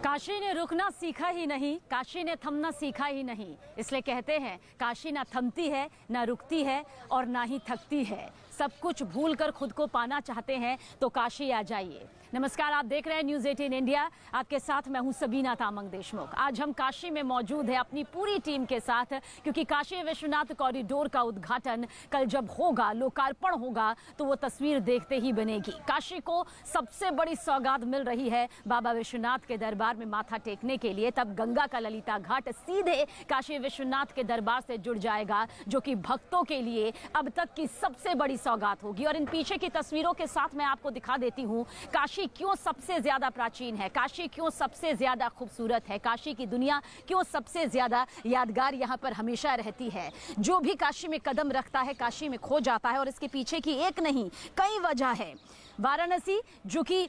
काशी ने रुकना सीखा ही नहीं, काशी ने थमना सीखा ही नहीं। इसलिए कहते हैं काशी ना थमती है, ना रुकती है और ना ही थकती है। सब कुछ भूलकर खुद को पाना चाहते हैं तो काशी आ जाइए। नमस्कार, आप देख रहे हैं न्यूज़ 18 इंडिया। आपके साथ मैं हूं सबीना तामंग देशमुख। आज हम काशी में मौजूद हैं अपनी पूरी टीम के साथ, क्योंकि काशी विश्वनाथ कॉरिडोर का उद्घाटन कल जब होगा, लोकार्पण होगा, तो वो तस्वीर देखते ही बनेगी। काशी को सबसे बड़ी सौगात मिल रही है बाबा विश्वनाथ के दरबार में माथा टेकने के लिए। तब गंगा का ललिता घाट सीधे काशी विश्वनाथ के दरबार से जुड़ जाएगा, जो कि भक्तों के लिए अब तक की सबसे बड़ी सौगात होगी। और इन पीछे की तस्वीरों के साथ मैं आपको दिखा देती हूँ काशी क्यों सबसे ज्यादा प्राचीन है, काशी क्यों सबसे ज्यादा खूबसूरत है, काशी की दुनिया क्यों सबसे ज्यादा यादगार यहाँ पर हमेशा रहती है। जो भी काशी में कदम रखता है काशी में खो जाता है, और इसके पीछे की एक नहीं कई वजह है। वाराणसी जो कि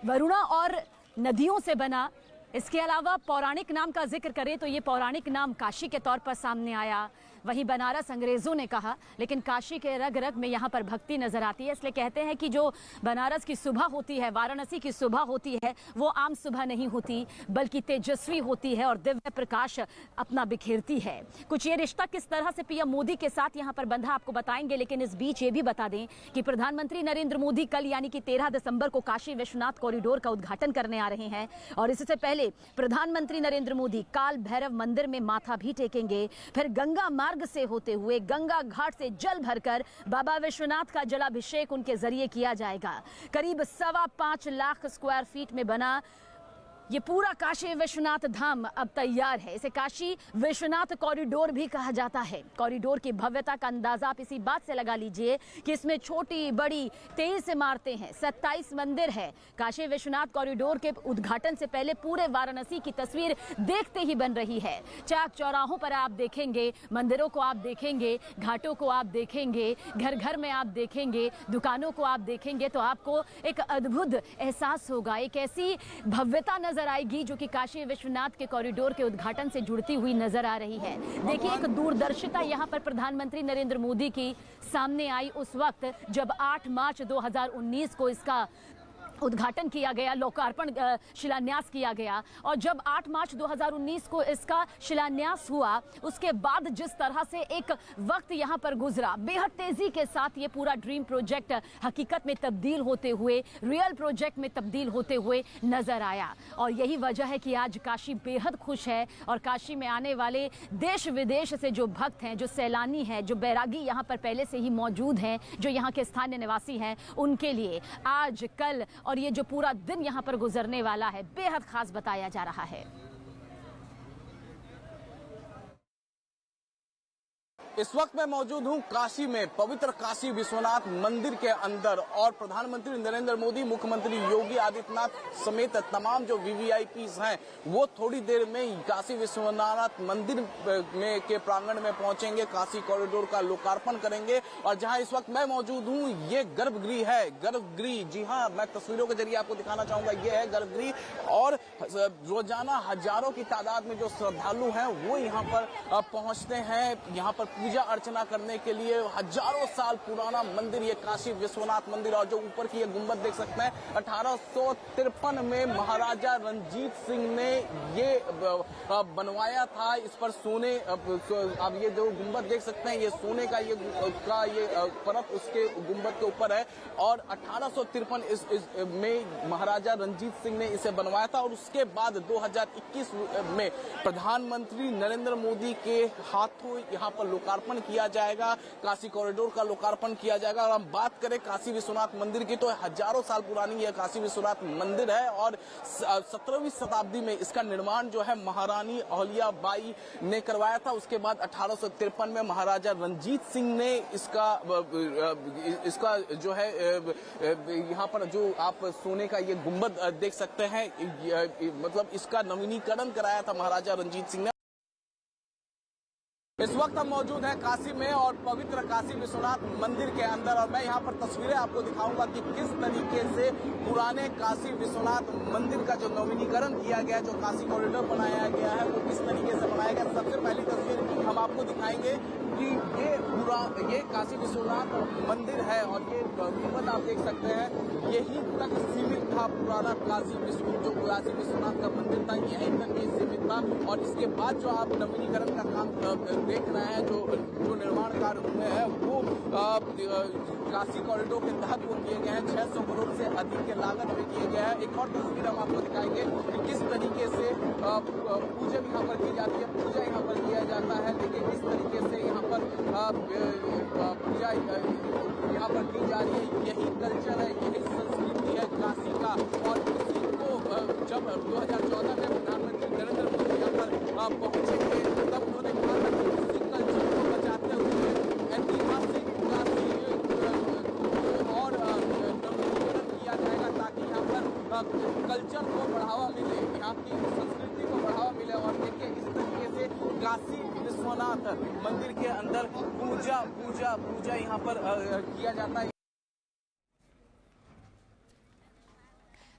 वरुणा और नदियों से बना, इसके अलावा पौराणिक नाम का जिक्र करें तो ये पौराणिक नाम काशी के तौर पर सामने आया। वहीं बनारस अंग्रेजों ने कहा, लेकिन काशी के रग रग में यहाँ पर भक्ति नजर आती है। इसलिए कहते हैं कि जो बनारस की सुबह होती है, वाराणसी की सुबह होती है, वो आम सुबह नहीं होती बल्कि तेजस्वी होती है और दिव्य प्रकाश अपना बिखेरती है। कुछ ये रिश्ता किस तरह से पीएम मोदी के साथ यहाँ पर बंधा आपको बताएंगे, लेकिन इस बीच ये भी बता दें कि प्रधानमंत्री नरेंद्र मोदी कल यानी कि 13 दिसंबर को काशी विश्वनाथ कॉरिडोर का उद्घाटन करने आ रहे हैं। और इससे पहले प्रधानमंत्री नरेंद्र मोदी काल भैरव मंदिर में माथा भी टेकेंगे। फिर गंगा मार्ग से होते हुए गंगा घाट से जल भरकर बाबा विश्वनाथ का जलाभिषेक उनके जरिए किया जाएगा। करीब 5.25 लाख स्क्वायर फीट में बना ये पूरा काशी विश्वनाथ धाम अब तैयार है। इसे काशी विश्वनाथ कॉरिडोर भी कहा जाता है। कॉरिडोर की भव्यता का अंदाजा आप इसी बात से लगा लीजिए कि इसमें छोटी बड़ी 23 इमारतें हैं, 27 मंदिर है। काशी विश्वनाथ कॉरिडोर के उद्घाटन से पहले पूरे वाराणसी की तस्वीर देखते ही बन रही है। चाक चौराहों पर आप देखेंगे, मंदिरों को आप देखेंगे, घाटों को आप देखेंगे, घर घर में आप देखेंगे, दुकानों को आप देखेंगे, तो आपको एक अद्भुत एहसास होगा। एक ऐसी भव्यता नजर आएगी जो कि काशी विश्वनाथ के कॉरिडोर के उद्घाटन से जुड़ती हुई नजर आ रही है। देखिए, एक दूरदर्शिता यहाँ पर प्रधानमंत्री नरेंद्र मोदी की सामने आई उस वक्त जब 8 मार्च 2019 को इसका उद्घाटन किया गया, लोकार्पण शिलान्यास किया गया। और जब 8 मार्च 2019 को इसका शिलान्यास हुआ, उसके बाद जिस तरह से एक वक्त यहाँ पर गुजरा, बेहद तेजी के साथ ये पूरा ड्रीम प्रोजेक्ट हकीकत में तब्दील होते हुए, रियल प्रोजेक्ट में तब्दील होते हुए नजर आया। और यही वजह है कि आज काशी बेहद खुश है। और काशी में आने वाले देश विदेश से जो भक्त हैं, जो सैलानी हैं, जो बैरागी यहाँ पर पहले से ही मौजूद हैं, जो यहाँ के स्थानीय निवासी हैं, उनके लिए आज कल और ये जो पूरा दिन यहाँ पर गुजरने वाला है बेहद खास बताया जा रहा है। इस वक्त मैं मौजूद हूं काशी में, पवित्र काशी विश्वनाथ मंदिर के अंदर, और प्रधानमंत्री नरेंद्र मोदी, मुख्यमंत्री योगी आदित्यनाथ समेत तमाम जो वीवीआईपीज हैं वो थोड़ी देर में काशी विश्वनाथ मंदिर में के प्रांगण में पहुंचेंगे, काशी कॉरिडोर का लोकार्पण करेंगे। और जहां इस वक्त मैं मौजूद हूं ये गर्भगृह है। गर्भगृह, जी हाँ, मैं तस्वीरों के जरिए आपको दिखाना चाहूंगा, ये है गर्भगृह। और रोजाना हजारों की तादाद में जो श्रद्धालु हैं वो यहाँ पर पहुंचते हैं, यहाँ पर पूजा अर्चना करने के लिए। हजारों साल पुराना मंदिर ये काशी विश्वनाथ मंदिर, और जो ऊपर की ये गुंबद देख सकते हैं, 1853 में महाराजा रंजीत सिंह ने ये बनवाया था। इस पर सोने, अब ये जो गुंबद देख सकते हैं, ये सोने का ये परत उसके गुंबद के ऊपर है। और 1853 में महाराजा रंजीत सिंह ने इसे बनवाया था। और उसके बाद 2021 में प्रधानमंत्री नरेंद्र मोदी के हाथों यहाँ पर लोकार्पण किया जाएगा, काशी कॉरिडोर का लोकार्पण किया जाएगा। और हम बात करें काशी विश्वनाथ मंदिर की, तो हजारों साल पुरानी यह काशी विश्वनाथ मंदिर है। और 17वीं शताब्दी में इसका निर्माण जो है महारानी अहल्याबाई ने करवाया था। उसके बाद 1853 में महाराजा रंजीत सिंह ने इसका जो है यहाँ पर जो आप सोने का ये गुंबद देख सकते हैं, मतलब इसका नवीनीकरण कराया था महाराजा रंजीत सिंह ने। इस वक्त हम मौजूद हैं काशी में और पवित्र काशी विश्वनाथ मंदिर के अंदर, और मैं यहाँ पर तस्वीरें आपको दिखाऊंगा कि किस तरीके से पुराने काशी विश्वनाथ मंदिर का जो नवीनीकरण किया गया, जो काशी कॉरिडोर बनाया गया है, वो किस तरीके से बनाया गया। सबसे पहली तस्वीर हम आपको दिखाएंगे कि ये काशी विश्वनाथ मंदिर है और ये गुंबद आप देख सकते हैं, यहीं तक सीमित था पुराना काशी विश्वनाथ का मंदिर था, यहीं तक ये सीमित था। और इसके बाद जो आप नवीनीकरण का काम देख रहे हैं, जो निर्माण कार्य हुए हैं, वो काशी कॉरिडोर के तहत वो किए गए हैं। 600 करोड़ से अधिक के लागत में किए गए हैं। एक और तस्वीर हम आपको दिखाएंगे कि किस तरीके से पूजा यहाँ पर की जाती है, पूजा यहाँ पर किया जाता है। देखिए किस तरीके से यहाँ पर पूजा यहाँ पर की जा रही है। यही कल्चर है, यही संस्कृति है काशी का। और इसी को जब 2014 में प्रधानमंत्री नरेंद्र मोदी यहाँ पर पहुंचेंगे, तब उन्होंने कहा था कि इसी कल्चर को बचाते हुए ऐतिहासिक काशी और नवीनीकरण किया जाएगा, ताकि यहाँ पर कल्चर को बढ़ावा मिले, यहाँ की संस्कृति को बढ़ावा मिले। और देखिए इस तरीके से काशी विश्वनाथ मंदिर के अंदर पूजा यहाँ पर किया जाता है।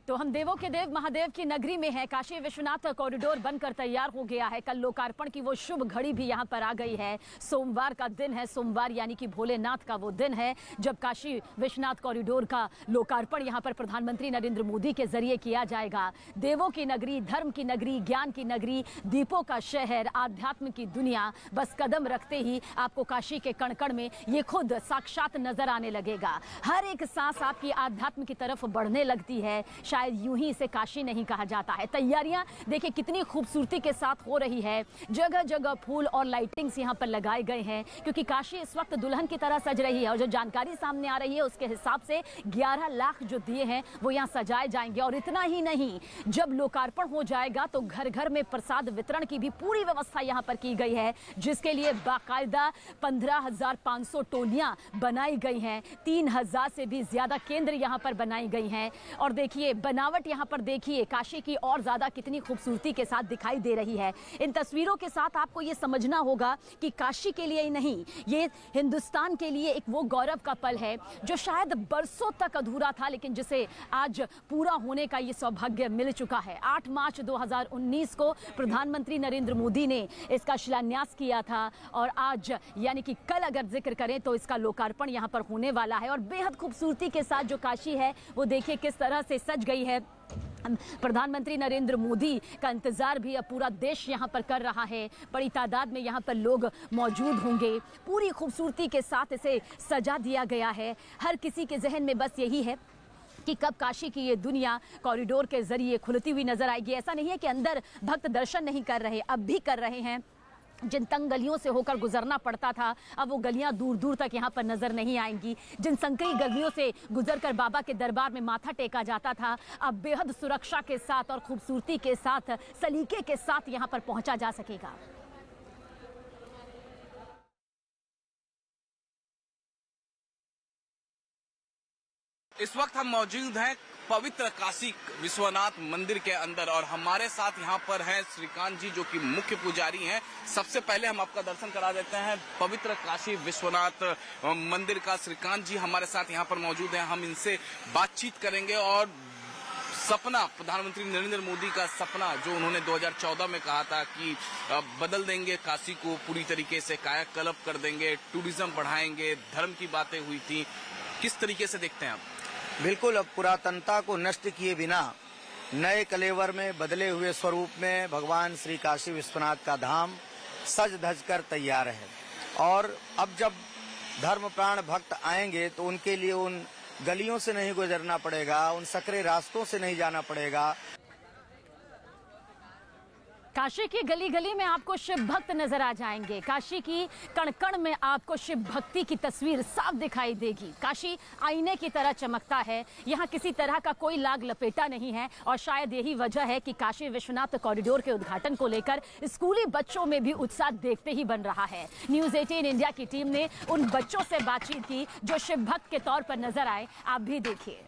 तो हम देवों के देव महादेव की नगरी में है। काशी विश्वनाथ कॉरिडोर बनकर तैयार हो गया है। कल लोकार्पण की वो शुभ घड़ी भी यहाँ पर आ गई है। सोमवार का दिन है, सोमवार यानी कि भोलेनाथ का वो दिन है जब काशी विश्वनाथ कॉरिडोर का लोकार्पण यहाँ पर प्रधानमंत्री नरेंद्र मोदी के जरिए किया जाएगा। देवों की नगरी, धर्म की नगरी, ज्ञान की नगरी, दीपों का शहर, आध्यात्म की दुनिया, बस कदम रखते ही आपको काशी के कण कण में ये खुद साक्षात नजर आने लगेगा। हर एक सांस आपकी आध्यात्म की तरफ बढ़ने लगती है। शायद यूं ही इसे काशी नहीं कहा जाता है। तैयारियां देखिए कितनी खूबसूरती के साथ हो रही है। जगह जगह फूल और लाइटिंग्स यहां पर लगाए गए हैं, क्योंकि काशी इस वक्त दुल्हन की तरह सज रही है। और जो जानकारी सामने आ रही है उसके हिसाब से 11 लाख जो दिए हैं वो यहां सजाए जाएंगे। और इतना ही नहीं, जब लोकार्पण हो जाएगा तो घर घर में प्रसाद वितरण की भी पूरी व्यवस्था यहां पर की गई है, जिसके लिए बाकायदा 15,500 टोलियां बनाई गई हैं। 3,000 से भी ज्यादा केंद्र यहां पर बनाई गई हैं। और देखिए बनावट यहाँ पर देखिए काशी की और ज्यादा कितनी खूबसूरती के साथ दिखाई दे रही है। इन तस्वीरों के साथ आपको ये समझना होगा कि काशी के लिए ही नहीं, ये हिंदुस्तान के लिए एक वो गौरव का पल है जो शायद बरसों तक अधूरा था, लेकिन जिसे आज पूरा होने का ये सौभाग्य मिल चुका है। 8 मार्च 2019 को प्रधानमंत्री नरेंद्र मोदी ने इसका शिलान्यास किया था और आज यानी कि कल अगर जिक्र करें तो इसका लोकार्पण यहाँ पर होने वाला है। और बेहद खूबसूरती के साथ जो काशी है वो देखिए किस तरह से सज गई है। प्रधानमंत्री नरेंद्र मोदी का इंतजार भी अब पूरा देश यहां पर कर रहा है। बड़ी तादाद में यहां पर लोग मौजूद होंगे। पूरी खूबसूरती के साथ इसे सजा दिया गया है। हर किसी के जहन में बस यही है कि कब काशी की ये दुनिया कॉरिडोर के जरिए खुलती हुई नजर आएगी। ऐसा नहीं है कि अंदर भक्त दर्शन नहीं कर रहे, अब भी कर रहे हैं। जिन तंग गलियों से होकर गुजरना पड़ता था, अब वो गलियां दूर दूर तक यहाँ पर नजर नहीं आएंगी। जिन संकरी गलियों से गुजरकर बाबा के दरबार में माथा टेका जाता था, अब बेहद सुरक्षा के साथ और खूबसूरती के साथ, सलीके के साथ यहाँ पर पहुंचा जा सकेगा। इस वक्त हम मौजूद हैं पवित्र काशी विश्वनाथ मंदिर के अंदर और हमारे साथ यहाँ पर हैं श्रीकांत जी, जो कि मुख्य पुजारी हैं। सबसे पहले हम आपका दर्शन करा देते हैं पवित्र काशी विश्वनाथ मंदिर का। श्रीकांत जी हमारे साथ यहाँ पर मौजूद हैं, हम इनसे बातचीत करेंगे। और सपना, प्रधानमंत्री नरेंद्र मोदी का सपना जो उन्होंने 2014 में कहा था कि बदल देंगे काशी को, पूरी तरीके से कायाकल्प कर देंगे, टूरिज्म बढ़ाएंगे, धर्म की बातें हुई थी, किस तरीके से देखते हैं आप? बिल्कुल, अब पुरातनता को नष्ट किए बिना नए कलेवर में, बदले हुए स्वरूप में भगवान श्री काशी विश्वनाथ का धाम सज धज कर तैयार है। और अब जब धर्म प्राण भक्त आएंगे तो उनके लिए उन गलियों से नहीं गुजरना पड़ेगा, उन सकरे रास्तों से नहीं जाना पड़ेगा। काशी की गली गली में आपको शिव भक्त नजर आ जाएंगे। काशी की कण कण में आपको शिव भक्ति की तस्वीर साफ दिखाई देगी। काशी आईने की तरह चमकता है, यहाँ किसी तरह का कोई लाग लपेटा नहीं है। और शायद यही वजह है कि काशी विश्वनाथ कॉरिडोर के उद्घाटन को लेकर स्कूली बच्चों में भी उत्साह देखते ही बन रहा है। न्यूज़ 18 इंडिया की टीम ने उन बच्चों से बातचीत की जो शिव भक्त के तौर पर नजर आए। आप भी देखिए।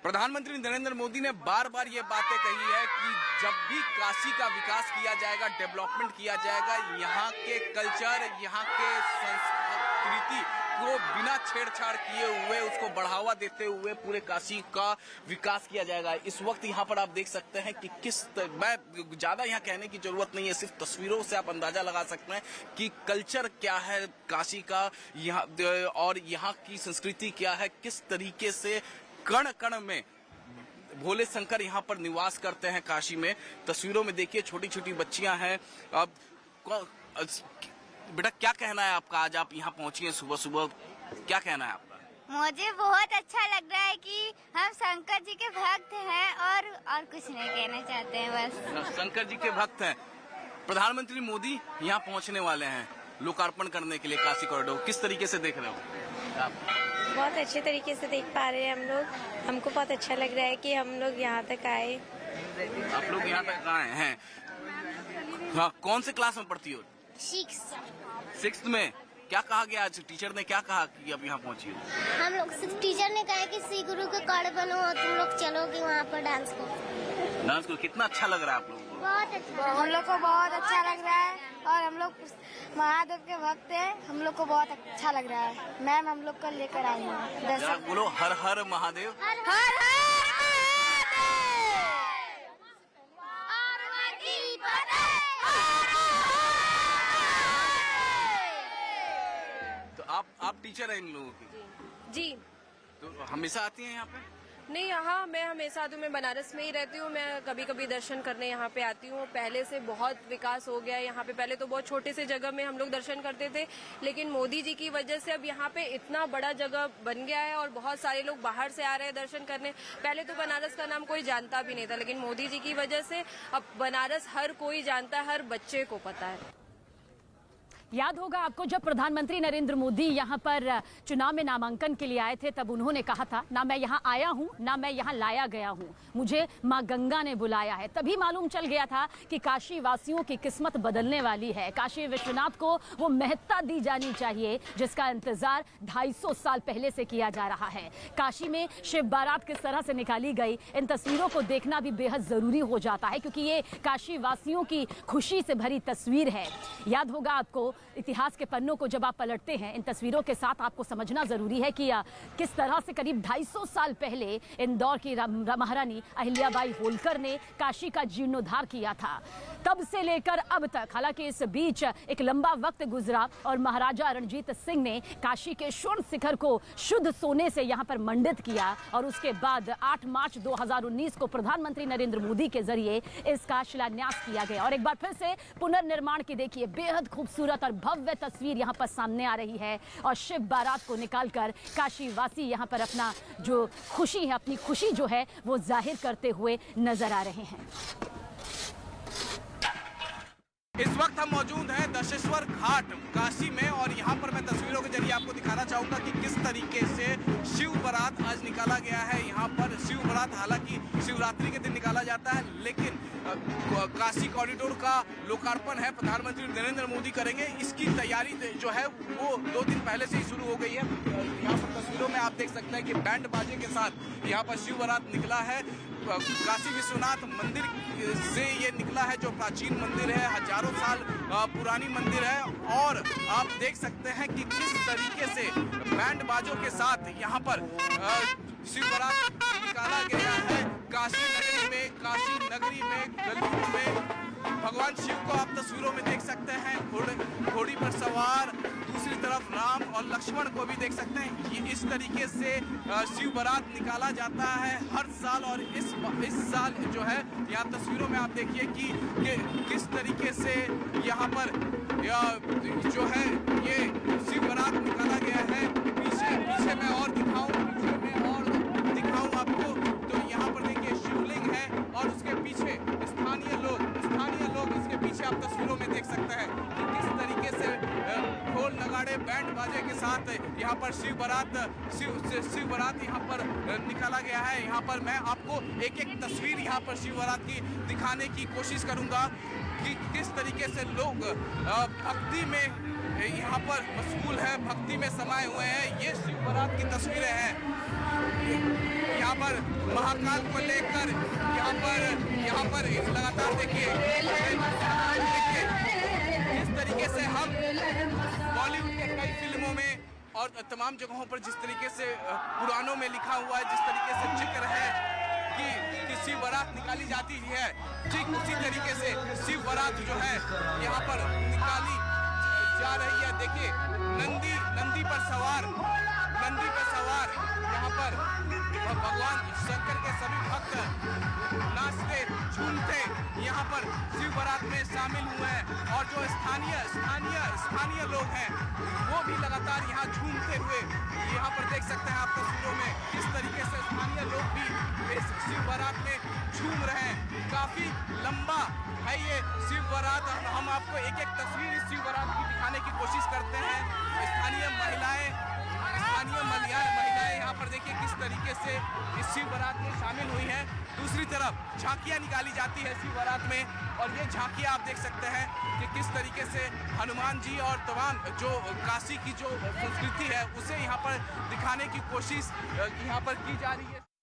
प्रधानमंत्री नरेंद्र मोदी ने बार बार ये बातें कही है कि जब भी काशी का विकास किया जाएगा, डेवलपमेंट किया जाएगा, यहाँ के कल्चर, यहाँ के संस्कृति को बिना छेड़छाड़ किए हुए उसको बढ़ावा देते हुए पूरे काशी का विकास किया जाएगा। इस वक्त यहाँ पर आप देख सकते हैं कि मैं ज्यादा यहाँ कहने की जरूरत नहीं है, सिर्फ तस्वीरों से आप अंदाजा लगा सकते हैं कि कल्चर क्या है काशी का, यहाँ और यहाँ की संस्कृति क्या है, किस तरीके से कण कण में भोले शंकर यहाँ पर निवास करते हैं काशी में। तस्वीरों में देखिए छोटी छोटी बच्चियां हैं। अब बेटा क्या कहना है आपका, आज आप यहाँ पहुंची हैं सुबह सुबह, क्या कहना है आपका? मुझे बहुत अच्छा लग रहा है कि हम शंकर जी के भक्त हैं और कुछ नहीं कहना चाहते हैं, बस शंकर जी के भक्त हैं। प्रधानमंत्री मोदी यहाँ पहुँचने वाले हैं लोकार्पण करने के लिए काशी कॉरिडोर, किस तरीके से देख रहे हो आप? बहुत अच्छे तरीके से देख पा रहे हैं हम लोग। हमको बहुत अच्छा लग रहा है कि हम लोग यहाँ तक आए। आप लोग यहाँ तक आए हैं? हाँ, कौन से क्लास में पढ़ती हो? सिक्स्थ में। क्या कहा गया आज, टीचर ने क्या कहा कि अब यहाँ पहुँची हो? हम लोग टीचर ने कहा कि श्री गुरु के कड़ बनो और तुम लोग चलोगे वहाँ पर डांस को। डांस को कितना अच्छा लग रहा है आप लोगों को? बहुत अच्छा, हम लोग को बहुत अच्छा लग रहा है और हम लोग महादेव के भक्त हैं, हम लोग को बहुत अच्छा लग रहा है। मैम हम लोग को लेकर आई हैं। जरा बोलो हर हर महादेव। हर हर तो आप टीचर हैं इन लोगों की? जी तो हमेशा आती हैं यहाँ पे? नहीं, यहाँ मैं हमेशा आती हूँ। मैं बनारस में ही रहती हूँ। मैं कभी कभी दर्शन करने यहाँ पे आती हूँ। पहले से बहुत विकास हो गया है यहाँ पे। पहले तो बहुत छोटे से जगह में हम लोग दर्शन करते थे, लेकिन मोदी जी की वजह से अब यहाँ पे इतना बड़ा जगह बन गया है और बहुत सारे लोग बाहर से आ रहे हैं दर्शन करने। पहले तो बनारस का नाम कोई जानता भी नहीं था, लेकिन मोदी जी की वजह से अब बनारस हर कोई जानता है, हर बच्चे को पता है। याद होगा आपको जब प्रधानमंत्री नरेंद्र मोदी यहाँ पर चुनाव में नामांकन के लिए आए थे, तब उन्होंने कहा था, ना मैं यहाँ आया हूँ ना मैं यहाँ लाया गया हूँ, मुझे माँ गंगा ने बुलाया है। तभी मालूम चल गया था कि काशी वासियों की किस्मत बदलने वाली है। काशी विश्वनाथ को वो महत्ता दी जानी चाहिए जिसका इंतजार 250 साल पहले से किया जा रहा है। काशी में शिव बारात किस तरह से निकाली गई, इन तस्वीरों को देखना भी बेहद जरूरी हो जाता है, क्योंकि ये काशी वासियों की खुशी से भरी तस्वीर है। याद होगा आपको, इतिहास के पन्नों को जब आप पलटते हैं इन तस्वीरों के साथ, आपको समझना जरूरी है कि किस तरह से करीब 250 साल पहले इंदौर की महारानी अहिल्याबाई होलकर ने काशी का जीर्णोद्धार किया था। तब से लेकर अब तक, हालांकि इस बीच एक लंबा वक्त गुजरा और महाराजा रणजीत सिंह ने काशी के स्वर्ण शिखर को शुद्ध सोने से यहां पर मंडित किया और उसके बाद 8 मार्च 2019 को प्रधानमंत्री नरेंद्र मोदी के जरिए इसका शिलान्यास किया गया। और एक बार फिर से पुनर्निर्माण की देखिए बेहद खूबसूरत और भव्य तस्वीर यहां पर सामने आ रही है और शिव बारात को निकालकर काशी वासी यहां पर अपना जो खुशी है, अपनी खुशी जो है वो जाहिर करते हुए नजर आ रहे हैं। इस वक्त हम मौजूद हैं दशेश्वर घाट काशी में और यहाँ पर मैं तस्वीरों के जरिए आपको दिखाना चाहूंगा कि किस तरीके से शिव बारात आज निकाला गया है। यहाँ पर शिव बारात हालांकि शिवरात्रि के दिन निकाला जाता है, लेकिन काशी कॉरिडोर का लोकार्पण है, प्रधानमंत्री नरेंद्र मोदी करेंगे। इसकी तैयारी जो है वो 2 दिन पहले से ही शुरू हो गई है। यहाँ पर तस्वीरों में आप देख सकते हैं कि बैंड बाजे के साथ यहाँ पर शिव बारात निकला है। काशी विश्वनाथ मंदिर से ये निकला है, जो प्राचीन मंदिर है, हजारों साल पुरानी मंदिर है। और आप देख सकते हैं कि किस तरीके से बैंड बाजों के साथ यहाँ पर शिव बारात निकाला गया है। काशी नगरी में गलियों में भगवान शिव को आप तस्वीरों में देख सकते हैं, घोड़ी पर सवार, दूसरी तरफ राम और लक्ष्मण को भी देख सकते हैं। ये इस तरीके से शिव बारात निकाला जाता है हर साल। और इस साल जो है यहाँ तस्वीरों में आप देखिए कि किस तरीके से यहाँ पर जो है ये शिव बारात निकाला गया है। पीछे मैं और दिखाऊं आपको, तो यहाँ पर देखिए शिवलिंग है और उसके पीछे स्थानीय लोग इसके पीछे आप तस्वीरों में देख सकते हैं कि किस तरीके से ढोल नगाड़े बैंड बाजे के साथ यहाँ पर शिव बारात यहाँ पर निकाला गया है। यहाँ पर मैं आपको एक तस्वीर यहाँ पर शिव बारात की दिखाने की कोशिश करूंगा कि किस तरीके से लोग भक्ति में यहाँ पर मशगूल है, भक्ति में समाये हुए हैं। ये शिव बारात की तस्वीरें हैं। यहाँ पर महाकाल को लेकर यहाँ पर लगातार देखिए जिस तरीके से हम बॉलीवुड के कई फिल्मों में और तमाम जगहों पर जिस तरीके से पुराणों में लिखा हुआ है, जिस तरीके से जिक्र है कि शिव बारात निकाली जाती है, ठीक उसी तरीके से शिव बारात जो है यहाँ पर निकाली जा रही है। देखिए नंदी पर सवार यहाँ पर भगवान शंकर के सभी भक्त नाचते झूमते यहाँ पर शिव बारात में शामिल हुए हैं और जो स्थानीय लोग हैं वो भी लगातार यहाँ झूमते हुए यहाँ पर देख सकते हैं आप तस्वीरों में किस तरीके से स्थानीय लोग भी इस शिव बारात में झूम रहे हैं। काफी लंबा है ये शिव बारात। हम आपको एक एक तस्वीर इस शिव बारात की दिखाने की कोशिश करते हैं। स्थानीय महिलाएं यहाँ पर देखिए किस तरीके से इस शिव बारात में शामिल हुई हैं। दूसरी तरफ झांकियां निकाली जाती है शिव बारात में और ये झांकियां आप देख सकते हैं कि किस तरीके से हनुमान जी और तमाम जो काशी की जो संस्कृति है उसे यहाँ पर दिखाने की कोशिश यहाँ पर की जा रही है।